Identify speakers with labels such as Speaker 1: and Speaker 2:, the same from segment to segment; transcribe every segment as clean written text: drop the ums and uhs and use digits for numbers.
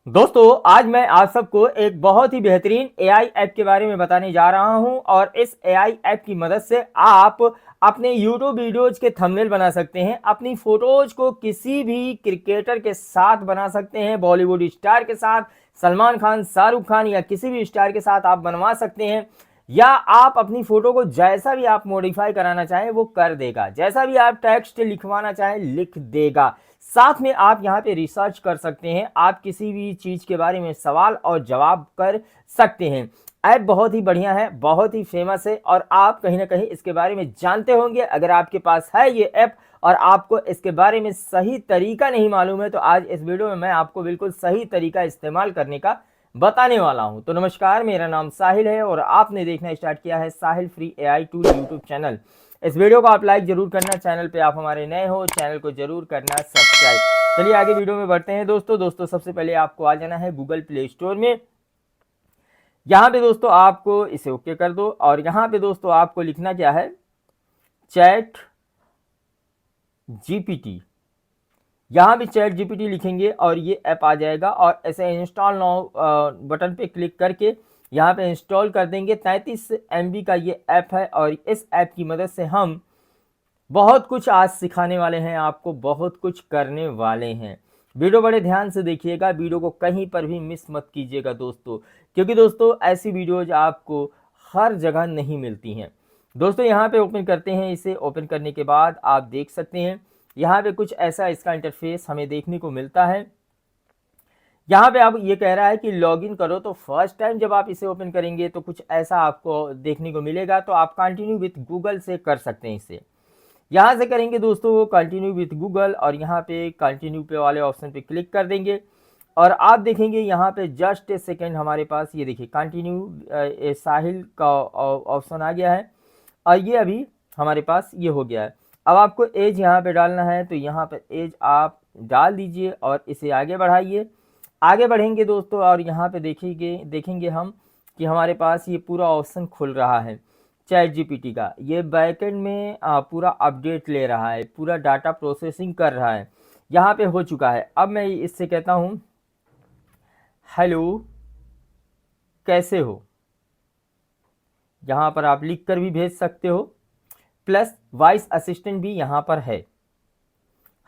Speaker 1: दोस्तों आज मैं आप सबको एक बहुत ही बेहतरीन एआई ऐप के बारे में बताने जा रहा हूं और इस एआई ऐप की मदद से आप अपने यूट्यूब वीडियोज के थंबनेल बना सकते हैं, अपनी फोटोज को किसी भी क्रिकेटर के साथ बना सकते हैं, बॉलीवुड स्टार के साथ, सलमान खान, शाहरुख खान या किसी भी स्टार के साथ आप बनवा सकते हैं। या आप अपनी फोटो को जैसा भी आप मॉडिफाई कराना चाहें वो कर देगा, जैसा भी आप टेक्स्ट लिखवाना चाहें लिख देगा। साथ में आप यहाँ पे रिसर्च कर सकते हैं, आप किसी भी चीज के बारे में सवाल और जवाब कर सकते हैं। ऐप बहुत ही बढ़िया है, बहुत ही फेमस है और आप कहीं ना कहीं इसके बारे में जानते होंगे। अगर आपके पास है ये ऐप और आपको इसके बारे में सही तरीका नहीं मालूम है तो आज इस वीडियो में मैं आपको बिल्कुल सही तरीका इस्तेमाल करने का बताने वाला हूं। तो नमस्कार, मेरा नाम साहिल है और आपने देखना स्टार्ट किया है Sahil free AI tool YouTube channel. इस वीडियो को आप लाइक जरूर करना, चैनल पे आप हमारे नए हो चैनल को जरूर करना सब्सक्राइब। चलिए आगे वीडियो में बढ़ते हैं। दोस्तों सबसे पहले आपको आ जाना है गूगल प्ले स्टोर में। यहाँ पे दोस्तों आपको इसे ओके कर दो और यहाँ पे दोस्तों आपको लिखना क्या है, चैट जीपीटी। यहाँ भी चैट जीपीटी लिखेंगे और ये ऐप आ जाएगा और ऐसे इंस्टॉल नाउ बटन पे क्लिक करके यहाँ पे इंस्टॉल कर देंगे। 33 MB का ये ऐप है और इस ऐप की मदद से हम बहुत कुछ आज सिखाने वाले हैं, आपको बहुत कुछ करने वाले हैं। वीडियो बड़े ध्यान से देखिएगा, वीडियो को कहीं पर भी मिस मत कीजिएगा दोस्तों, क्योंकि दोस्तों ऐसी वीडियोज आपको हर जगह नहीं मिलती हैं। दोस्तों यहाँ पे ओपन करते हैं, इसे ओपन करने के बाद आप देख सकते हैं यहाँ पे कुछ ऐसा इसका इंटरफेस हमें देखने को मिलता है। यहाँ पे अब ये कह रहा है कि लॉगिन करो, तो फर्स्ट टाइम जब आप इसे ओपन करेंगे तो कुछ ऐसा आपको देखने को मिलेगा। तो आप कंटिन्यू विथ गूगल से कर सकते हैं इसे। यहाँ से करेंगे दोस्तों कंटिन्यू विथ गूगल और यहाँ पे कंटिन्यू पे वाले ऑप्शन पे क्लिक कर देंगे और आप देखेंगे यहाँ पे जस्ट ए सेकेंड हमारे पास ये देखिए कंटिन्यू साहिल का ऑप्शन आ गया है और ये अभी हमारे पास ये हो गया है। अब आपको एज यहाँ पे डालना है, तो यहाँ पे एज आप डाल दीजिए और इसे आगे बढ़ाइए। आगे बढ़ेंगे दोस्तों और यहाँ पे देखेंगे हम कि हमारे पास ये पूरा ऑप्शन खुल रहा है चैट जीपीटी का। ये बैकएंड में पूरा अपडेट ले रहा है, पूरा डाटा प्रोसेसिंग कर रहा है। यहाँ पे हो चुका है। अब मैं इससे कहता हूँ हेलो कैसे हो, यहाँ पर आप लिख कर भी भेज सकते हो, प्लस वॉइस असिस्टेंट भी यहाँ पर है।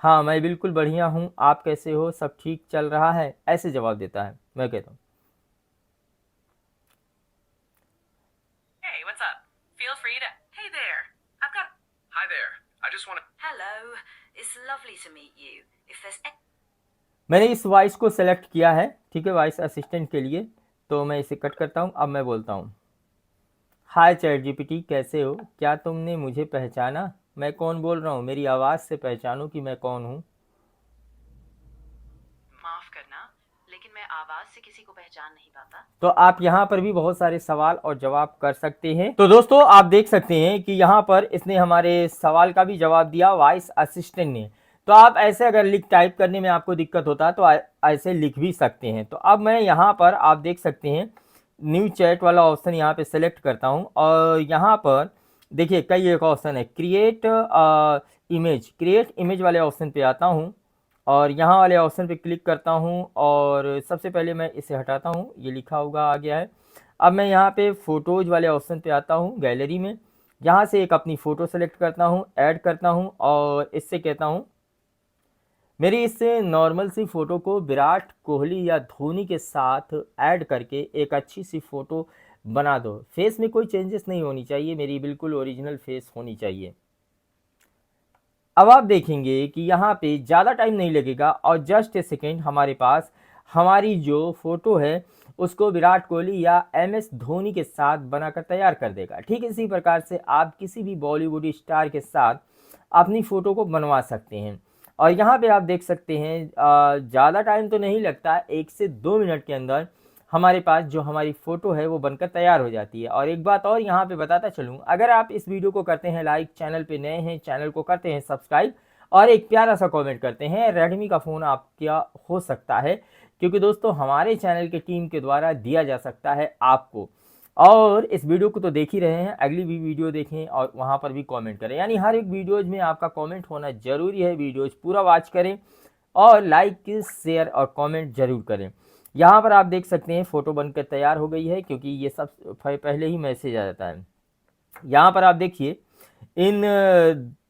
Speaker 1: हाँ मैं बिल्कुल बढ़िया हूँ, आप कैसे हो, सब ठीक चल रहा है, ऐसे जवाब देता है। मैं कहता हूँ
Speaker 2: Hey, what's up? Feel free to. Hey there. I've got.
Speaker 3: Hi there. I just want to.
Speaker 2: Hello. It's lovely to meet you. If there's.
Speaker 1: मैंने इस वॉइस को सेलेक्ट किया है, ठीक है, वॉइस असिस्टेंट के लिए। तो मैं इसे कट करता हूँ। अब मैं बोलता हूँ हाय चैट जीपीटी कैसे हो, क्या तुमने मुझे पहचाना, मैं कौन बोल रहा हूँ, मेरी आवाज़ से पहचानो कि मैं कौन हूँ।
Speaker 2: माफ करना, लेकिन मैं आवाज से किसी को पहचान नहीं पाता।
Speaker 1: तो आप यहाँ पर भी बहुत सारे सवाल और जवाब कर सकते हैं। तो दोस्तों आप देख सकते हैं कि यहाँ पर इसने हमारे सवाल का भी जवाब दिया वॉइस असिस्टेंट ने। तो आप ऐसे अगर लिख टाइप करने में आपको दिक्कत होता है तो ऐसे लिख भी सकते हैं। तो अब मैं यहाँ पर आप देख सकते हैं न्यू चैट वाला ऑप्शन यहाँ पे सेलेक्ट करता हूँ और यहाँ पर देखिए कई एक ऑप्शन है, क्रिएट इमेज वाले ऑप्शन पे आता हूँ और यहाँ वाले ऑप्शन पे क्लिक करता हूँ और सबसे पहले मैं इसे हटाता हूँ, ये लिखा होगा आ गया है। अब मैं यहाँ पे फ़ोटोज़ वाले ऑप्शन पे आता हूँ गैलरी में, यहाँ से एक अपनी फ़ोटो सेलेक्ट करता हूँ, ऐड करता हूँ और इससे कहता हूँ मेरी इस नॉर्मल सी फ़ोटो को विराट कोहली या धोनी के साथ ऐड करके एक अच्छी सी फ़ोटो बना दो। फेस में कोई चेंजेस नहीं होनी चाहिए, मेरी बिल्कुल ओरिजिनल फेस होनी चाहिए। अब आप देखेंगे कि यहाँ पे ज़्यादा टाइम नहीं लगेगा और जस्ट ए सेकेंड हमारे पास हमारी जो फ़ोटो है उसको विराट कोहली या MS धोनी के साथ बनाकर तैयार कर देगा। ठीक इसी प्रकार से आप किसी भी बॉलीवुड स्टार के साथ अपनी फ़ोटो को बनवा सकते हैं। और यहाँ पे आप देख सकते हैं ज़्यादा टाइम तो नहीं लगता, 1 से 2 मिनट के अंदर हमारे पास जो हमारी फ़ोटो है वो बनकर तैयार हो जाती है। और एक बात और यहाँ पे बताता चलूँ, अगर आप इस वीडियो को करते हैं लाइक, चैनल पे नए हैं चैनल को करते हैं सब्सक्राइब और एक प्यारा सा कमेंट करते हैं, रेडमी का फ़ोन आपका हो सकता है, क्योंकि दोस्तों हमारे चैनल के टीम के द्वारा दिया जा सकता है आपको। और इस वीडियो को तो देख ही रहे हैं, अगली भी वीडियो देखें और वहाँ पर भी कमेंट करें, यानी हर एक वीडियोज़ में आपका कमेंट होना ज़रूरी है। वीडियोज़ पूरा वॉच करें और लाइक शेयर और कमेंट जरूर करें। यहाँ पर आप देख सकते हैं फ़ोटो बनकर तैयार हो गई है, क्योंकि ये सब पहले ही मैसेज आ जाता है। यहाँ पर आप देखिए इन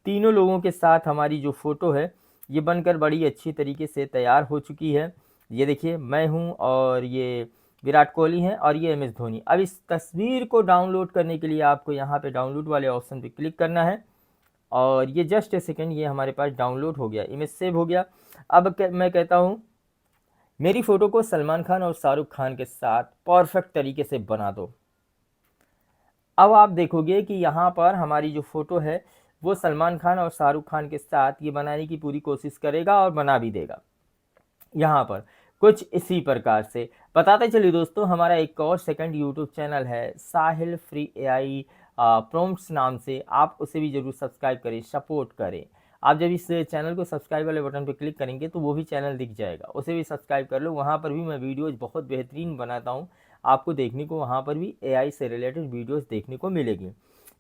Speaker 1: तीनों लोगों के साथ हमारी जो फ़ोटो है ये बनकर बड़ी अच्छी तरीके से तैयार हो चुकी है। ये देखिए मैं हूँ और ये विराट कोहली हैं और ये MS धोनी। अब इस तस्वीर को डाउनलोड करने के लिए आपको यहाँ पे डाउनलोड वाले ऑप्शन पे क्लिक करना है और ये जस्ट ए सेकेंड ये हमारे पास डाउनलोड हो गया, इमेज सेव हो गया। अब मैं कहता हूँ मेरी फ़ोटो को सलमान खान और शाहरुख खान के साथ परफेक्ट तरीके से बना दो। अब आप देखोगे कि यहाँ पर हमारी जो फ़ोटो है वो सलमान खान और शाहरुख खान के साथ ये बनाने की पूरी कोशिश करेगा और बना भी देगा। यहाँ पर कुछ इसी प्रकार से बताते चलिए दोस्तों, हमारा एक और सेकंड यूट्यूब चैनल है साहिल फ्री AI प्रॉम्प्ट्स नाम से, आप उसे भी ज़रूर सब्सक्राइब करें, सपोर्ट करें। आप जब इस चैनल को सब्सक्राइब वाले बटन पर क्लिक करेंगे तो वो भी चैनल दिख जाएगा, उसे भी सब्सक्राइब कर लो। वहाँ पर भी मैं वीडियोज़ बहुत बेहतरीन बनाता हूँ, आपको देखने को वहाँ पर भी AI से रिलेटेड वीडियोज़ देखने को मिलेगी।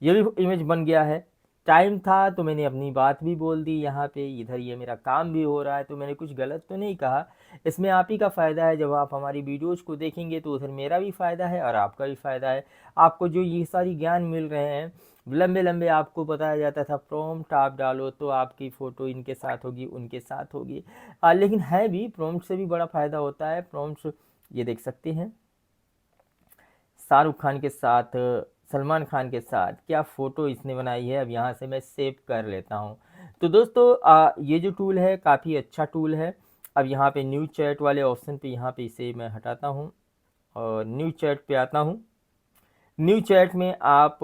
Speaker 1: ये भी इमेज बन गया है। टाइम था तो मैंने अपनी बात भी बोल दी यहाँ पे, इधर ये मेरा काम भी हो रहा है तो मैंने कुछ गलत तो नहीं कहा। इसमें आप ही का फ़ायदा है, जब आप हमारी वीडियोज़ को देखेंगे तो उधर मेरा भी फ़ायदा है और आपका भी फ़ायदा है। आपको जो ये सारी ज्ञान मिल रहे हैं, लंबे लंबे आपको बताया जाता था प्रॉम्प्ट आप डालो तो आपकी फ़ोटो इनके साथ होगी उनके साथ होगी, लेकिन है भी प्रॉम्प्ट से भी बड़ा फ़ायदा होता है। प्रॉम्प्ट्स ये देख सकते हैं शाहरुख खान के साथ, सलमान खान के साथ क्या फ़ोटो इसने बनाई है। अब यहाँ से मैं सेव कर लेता हूँ। तो दोस्तों ये जो टूल है काफ़ी अच्छा टूल है। अब यहाँ पे न्यू चैट वाले ऑप्शन पे यहाँ पे इसे मैं हटाता हूँ और न्यू चैट पे आता हूँ। न्यू चैट में आप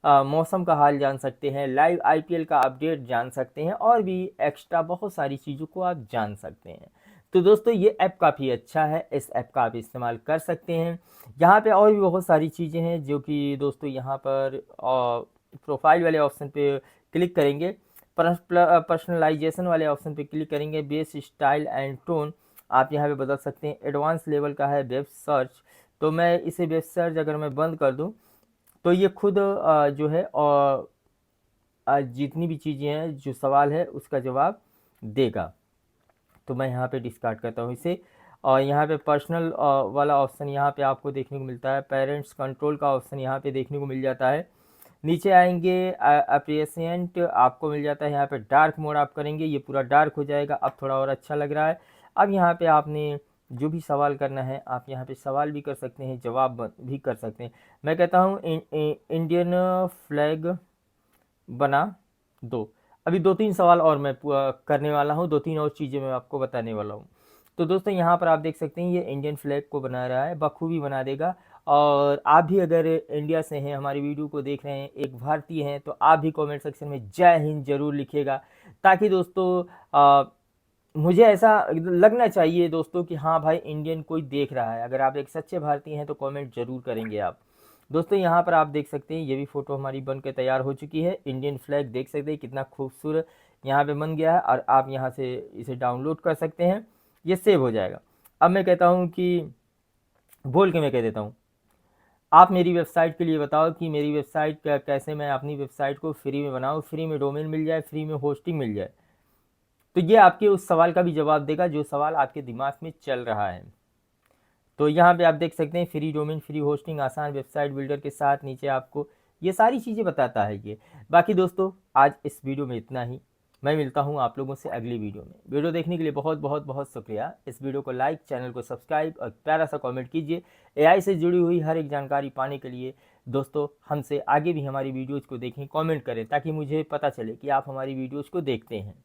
Speaker 1: मौसम का हाल जान सकते हैं, लाइव IPL का अपडेट जान सकते हैं और भी एक्स्ट्रा बहुत सारी चीज़ों को आप जान सकते हैं। तो दोस्तों ये ऐप काफ़ी अच्छा है, इस ऐप का आप इस्तेमाल कर सकते हैं। यहाँ पे और भी बहुत सारी चीज़ें हैं जो कि दोस्तों यहाँ पर प्रोफाइल वाले ऑप्शन पे क्लिक करेंगे, पर्सनलाइजेशन वाले ऑप्शन पे क्लिक करेंगे, बेस स्टाइल एंड टोन आप यहाँ पे बदल सकते हैं। एडवांस लेवल का है वेब सर्च, तो मैं इसे वेब सर्च अगर मैं बंद कर दूं तो ये खुद जो है और जितनी भी चीज़ें हैं जो सवाल है उसका जवाब देगा। तो मैं यहाँ पे डिस्कार्ड करता हूँ इसे और यहाँ पे पर्सनल वाला ऑप्शन यहाँ पे आपको देखने को मिलता है। पेरेंट्स कंट्रोल का ऑप्शन यहाँ पे देखने को मिल जाता है। नीचे आएंगे अप्रिशिएंट आपको मिल जाता है। यहाँ पे डार्क मोड आप करेंगे ये पूरा डार्क हो जाएगा, अब थोड़ा और अच्छा लग रहा है। अब यहाँ पे आपने जो भी सवाल करना है आप यहाँ पे सवाल भी कर सकते हैं, जवाब भी कर सकते हैं। मैं कहता हूँ इंडियन फ्लैग बना दो। अभी 2-3 सवाल और मैं करने वाला हूँ, 2-3 और चीज़ें मैं आपको बताने वाला हूँ। तो दोस्तों यहाँ पर आप देख सकते हैं ये इंडियन फ्लैग को बना रहा है, बखूबी बना देगा। और आप भी अगर इंडिया से हैं, हमारी वीडियो को देख रहे हैं, एक भारतीय हैं, तो आप भी कमेंट सेक्शन में जय हिंद ज़रूर लिखिएगा, ताकि दोस्तों मुझे ऐसा लगना चाहिए दोस्तों कि हाँ भाई इंडियन कोई देख रहा है। अगर आप एक सच्चे भारतीय हैं तो कमेंट ज़रूर करेंगे आप। दोस्तों यहाँ पर आप देख सकते हैं ये भी फ़ोटो हमारी बन के तैयार हो चुकी है। इंडियन फ्लैग देख सकते हैं कितना खूबसूरत यहाँ पे बन गया है और आप यहाँ से इसे डाउनलोड कर सकते हैं, ये सेव हो जाएगा। अब मैं कहता हूँ कि बोल के मैं कह देता हूँ, आप मेरी वेबसाइट के लिए बताओ कि मेरी वेबसाइट कैसे मैं अपनी वेबसाइट को फ्री में बनाऊँ, फ्री में डोमेन मिल जाए, फ्री में होस्टिंग मिल जाए। तो ये आपके उस सवाल का भी जवाब देगा जो सवाल आपके दिमाग में चल रहा है। तो यहाँ पे आप देख सकते हैं फ्री डोमेन, फ्री होस्टिंग, आसान वेबसाइट बिल्डर के साथ नीचे आपको ये सारी चीज़ें बताता है ये। बाकी दोस्तों आज इस वीडियो में इतना ही, मैं मिलता हूँ आप लोगों से अगली वीडियो में। वीडियो देखने के लिए बहुत बहुत बहुत शुक्रिया। इस वीडियो को लाइक, चैनल को सब्सक्राइब और प्यारा सा कमेंट कीजिए। AI से जुड़ी हुई हर एक जानकारी पाने के लिए दोस्तों हमसे आगे भी हमारी वीडियोज़ को देखें, कमेंट करें, ताकि मुझे पता चले कि आप हमारी वीडियोज़ को देखते हैं।